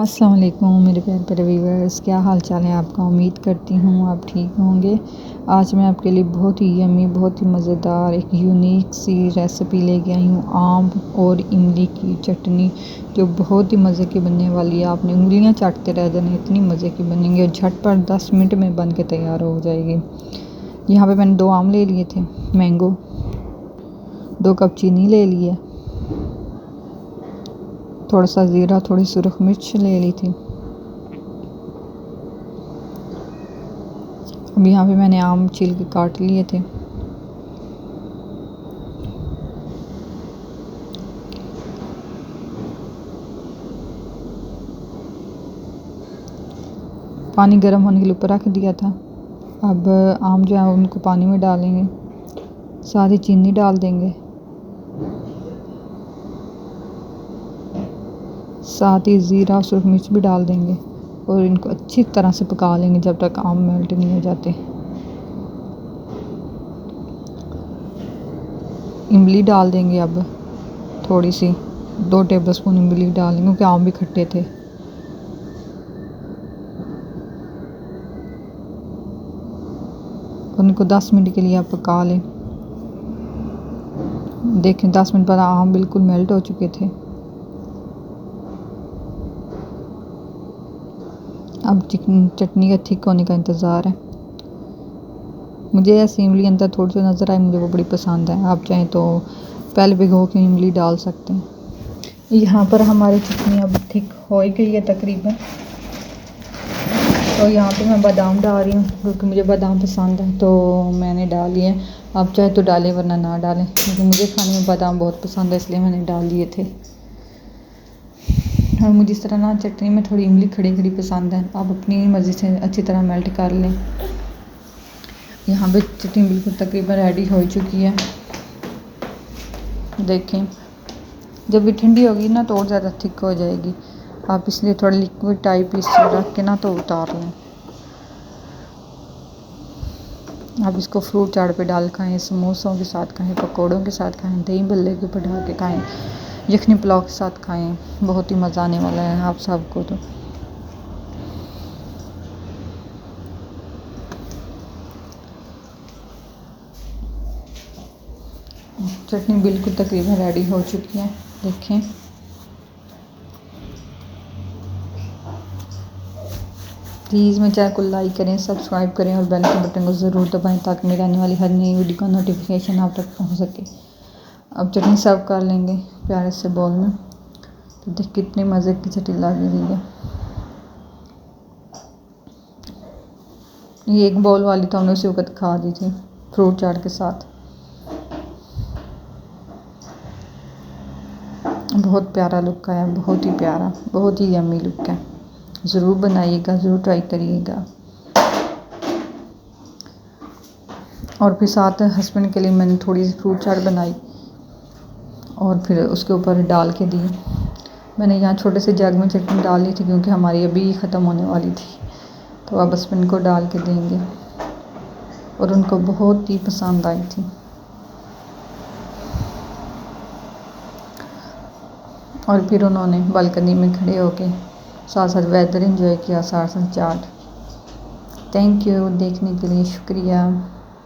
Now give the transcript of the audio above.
अस्सलाम वालेकुम मेरे प्यारे प्यारे व्यूअर्स, क्या हाल चाल है आपका। उम्मीद करती हूँ आप ठीक होंगे। आज मैं आपके लिए बहुत ही यमी, बहुत ही मज़ेदार एक यूनिक सी रेसिपी लेके आई हूँ। आम और इमली की चटनी जो बहुत ही मज़े की बनने वाली है। आपने उंगलियाँ चाटते रह जाना, इतनी मज़े की बनेंगी और झटपट 10 मिनट में बन के तैयार हो जाएगी। यहाँ पे मैंने 2 आम ले लिए थे मैंगो, 2 कप चीनी ले ली है, थोड़ा सा ज़ीरा, थोड़ी सुरख मिर्च ले ली थी। अब यहाँ पे मैंने आम छील के काट लिए थे। पानी गर्म होने के लिए ऊपर रख दिया था। अब आम जो है उनको पानी में डालेंगे, साथ ही चीनी डाल देंगे, साथ ही ज़ीरा और सुरख मिर्च भी डाल देंगे और इनको अच्छी तरह से पका लेंगे जब तक आम मेल्ट नहीं हो जाते। इमली डाल देंगे, अब थोड़ी सी 2 टेबलस्पून इमली डालेंगे क्योंकि आम भी खट्टे थे। उनको 10 मिनट के लिए आप पका लें। देखें 10 मिनट बाद आम बिल्कुल मेल्ट हो चुके थे। अब चटनी का थिक होने का इंतज़ार है। मुझे ऐसी इमली अंदर थोड़ी सी नज़र आई, मुझे वो बड़ी पसंद है। आप चाहें तो पहले भिगो के इमली डाल सकते हैं। यहाँ पर हमारी चटनी अब थिक हो ही गई है तकरीबन। तो यहाँ पे मैं बादाम डाल रही हूँ क्योंकि मुझे बादाम पसंद है, तो मैंने डाल लिए। आप चाहे तो डालें वरना ना डालें, क्योंकि मुझे खाने में बादाम बहुत पसंद है, इसलिए मैंने डाल लिए थे। और मुझे इस तरह ना चटनी में थोड़ी इमली खड़ी खड़ी पसंद है। आप अपनी मर्ज़ी से अच्छी तरह मेल्ट कर लें। यहाँ पे चटनी बिल्कुल तकरीबन रेडी हो चुकी है। देखें जब भी ठंडी होगी ना तो और ज़्यादा थिक हो जाएगी। आप इसलिए थोड़ा लिक्विड टाइप इस रख के ना तो उतार लें। आप इसको फ्रूट चाट पे डाल खाएं, समोसों के साथ खाएं, पकौड़ों के साथ खाएं, दही भल्ले के ऊपर डाल के खाएं, यखनी पुलाव के साथ खाएं। बहुत ही मज़ा आने वाला है आप सबको। तो चटनी बिल्कुल तकरीबन रेडी हो चुकी है। देखें प्लीज़ मेरे चैनल को लाइक करें, सब्सक्राइब करें और बेल के बटन को ज़रूर दबाएं ताकि मेरी आने वाली हर नई वीडियो का नोटिफिकेशन आप तक पहुंच सके। अब चटनी सर्व कर लेंगे प्यारे से बाउल में। तो देख कितनी मज़े की चटनी लग रही है। ये एक बाउल वाली तो हमने उसी वक्त खा दी थी फ्रूट चाट के साथ। बहुत प्यारा लुक आया, बहुत ही प्यारा, बहुत ही यम्मी लुक है। ज़रूर बनाइएगा, ज़रूर ट्राई करिएगा। और फिर साथ हस्बैंड के लिए मैंने थोड़ी सी फ्रूट चाट बनाई और फिर उसके ऊपर डाल के दी। मैंने यहाँ छोटे से जग में चटनी डाल ली थी क्योंकि हमारी अभी ख़त्म होने वाली थी, तो अब हस्बैंड को डाल के देंगे और उनको बहुत ही पसंद आई थी। और फिर उन्होंने बालकनी में खड़े होके साथ साथ वेदर एंजॉय किया, साथ साथ चाट। थैंक यू देखने के लिए, शुक्रिया।